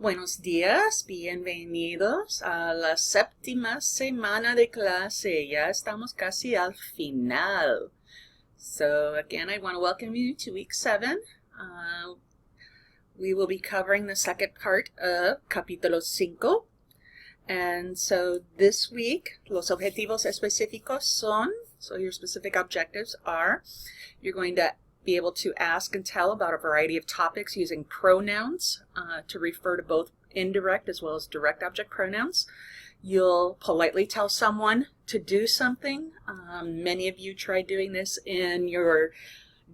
Buenos días, bienvenidos a la séptima semana de clase. Ya estamos casi al final. So again, I want to welcome you to week 7. We will be covering the second part of capítulo 5. And so this week, los objetivos específicos son, so your specific objectives are, you're going to be able to ask and tell about a variety of topics using pronouns to refer to both indirect as well as direct object pronouns. You'll politely tell someone to do something. Many of you tried doing this in your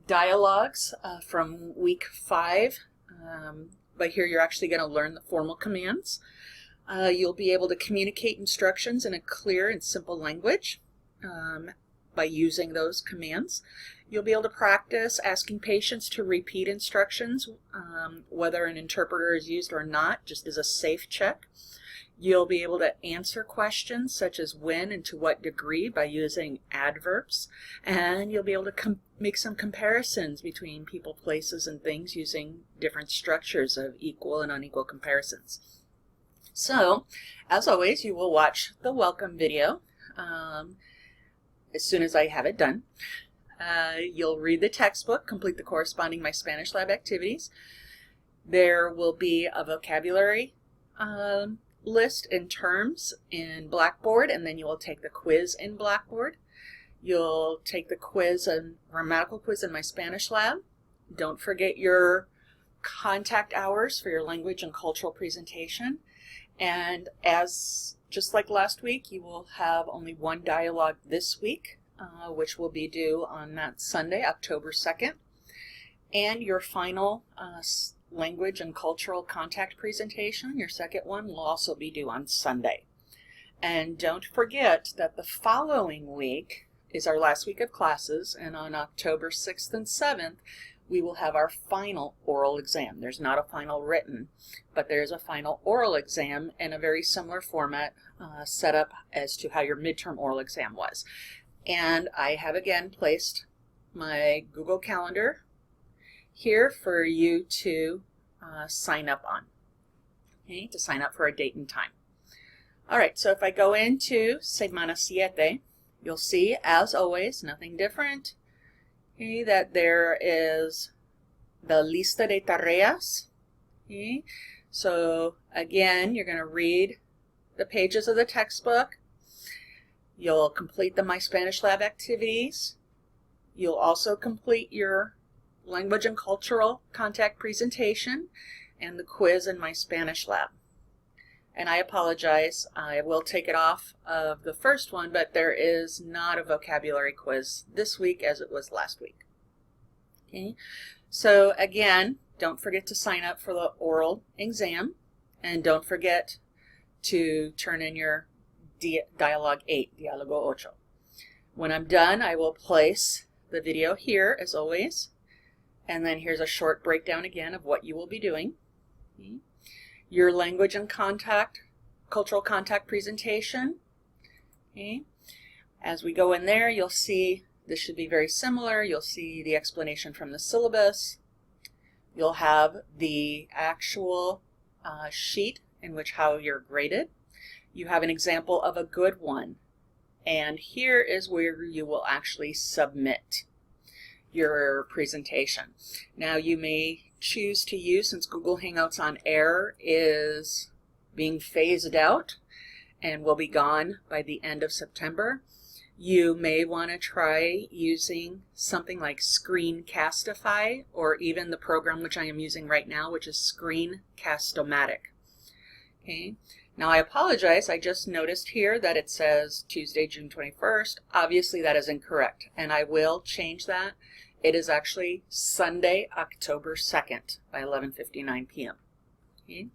dialogues from week 5, but here you're actually going to learn the formal commands. You'll be able to communicate instructions in a clear and simple language by using those commands. You'll be able to practice asking patients to repeat instructions, whether an interpreter is used or not, just as a safe check. You'll be able to answer questions such as when and to what degree by using adverbs. And you'll be able to make some comparisons between people, places, and things using different structures of equal and unequal comparisons. So, as always, you will watch the welcome video as soon as I have it done. You'll read the textbook, complete the corresponding My Spanish Lab activities. There will be a vocabulary list in terms in Blackboard, and then you will take the quiz in Blackboard. You'll take the quiz and grammatical quiz in My Spanish Lab. Don't forget your contact hours for your language and cultural presentation. And just like last week, you will have only one dialogue this week, which will be due on that Sunday, October 2nd. And your final language and cultural contact presentation, your second one, will also be due on Sunday. And don't forget that the following week is our last week of classes, and on October 6th and 7th, we will have our final oral exam. There's not a final written, but there's a final oral exam in a very similar format set up as to how your midterm oral exam was. And I have again placed my Google Calendar here for you to sign up on, okay, to sign up for a date and time. All right, so if I go into semana 7, you'll see, as always, nothing different, okay, that there is the lista de tareas. Okay. So again, you're going to read the pages of the textbook. You'll complete the My Spanish Lab activities. You'll also complete your language and cultural contact presentation and the quiz in My Spanish Lab. And I apologize, I will take it off of the first one, but there is not a vocabulary quiz this week as it was last week. Okay, so again, don't forget to sign up for the oral exam, and don't forget to turn in your Dialogue 8, Diálogo 8. When I'm done, I will place the video here, as always, and then here's a short breakdown again of what you will be doing. Okay. Your language and cultural contact presentation. Okay. As we go in there, you'll see this should be very similar. You'll see the explanation from the syllabus. You'll have the actual sheet in which how you're graded. You have an example of a good one. And here is where you will actually submit your presentation. Now you may choose to use, since Google Hangouts on Air is being phased out and will be gone by the end of September, you may want to try using something like Screencastify, or even the program which I am using right now, which is Screencast-O-Matic. Okay. Now I apologize, I just noticed here that it says Tuesday, June 21st. Obviously that is incorrect, and I will change that. It is actually Sunday, October 2nd by 11:59 p.m. Okay.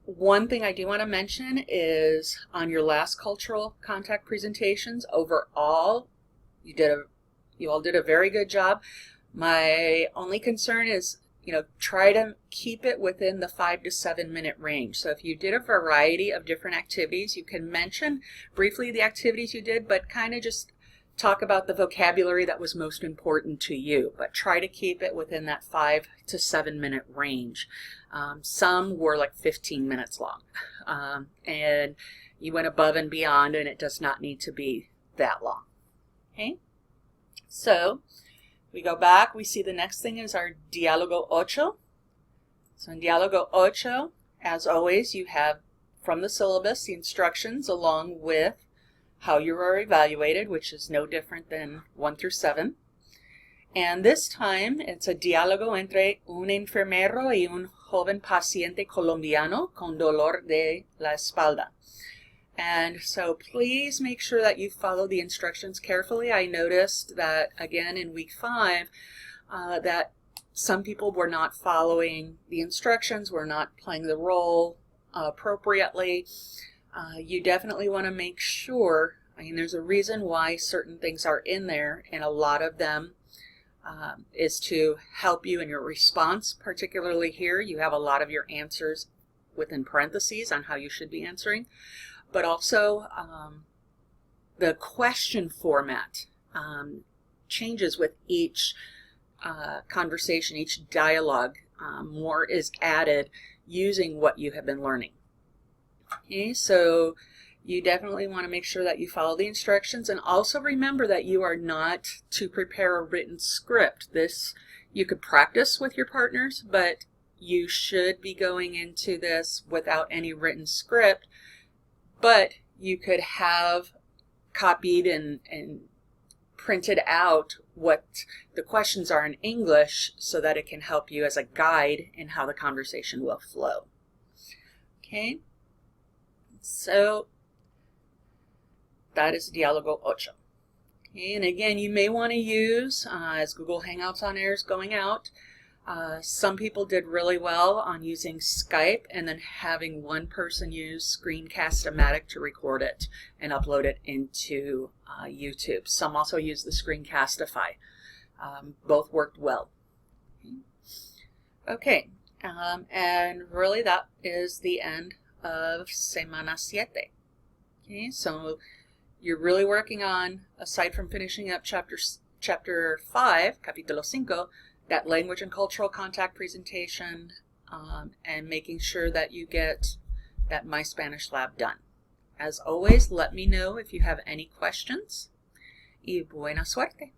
One thing I do want to mention is on your last cultural contact presentations, overall, you all did a very good job. My only concern is, try to keep it within the 5 to 7 minute range. So if you did a variety of different activities, you can mention briefly the activities you did, but kind of just talk about the vocabulary that was most important to you, but try to keep it within that 5 to 7 minute range. Some were like 15 minutes long, and you went above and beyond, and it does not need to be that long. Okay, so we go back, we see the next thing is our Diálogo 8. So in Diálogo 8, as always, you have from the syllabus the instructions along with how you are evaluated, which is no different than 1 through 7. And this time it's a diálogo entre un enfermero y un joven paciente colombiano con dolor de la espalda. And so please make sure that you follow the instructions carefully. I noticed that again in week 5 that some people were not following the instructions, were not playing the role appropriately. You definitely want to make sure, I mean, there's a reason why certain things are in there, and a lot of them is to help you in your response. Particularly here, you have a lot of your answers within parentheses on how you should be answering, but also the question format changes with each conversation, each dialogue. More is added using what you have been learning. Okay, so you definitely want to make sure that you follow the instructions, and also remember that you are not to prepare a written script. This you could practice with your partners, but you should be going into this without any written script. But you could have copied and printed out what the questions are in English so that it can help you as a guide in how the conversation will flow. Okay, so that is Diálogo 8. Okay, and again, you may want to use, as Google Hangouts on Air is going out, some people did really well on using Skype and then having one person use Screencast-O-Matic to record it and upload it into YouTube. Some also use the Screencastify. Both worked well. Okay, and really that is the end of Semana 7. Okay, so you're really working on, aside from finishing up chapter 5, Capítulo 5, that language and cultural contact presentation, and making sure that you get that My Spanish Lab done. As always, let me know if you have any questions. Y buena suerte.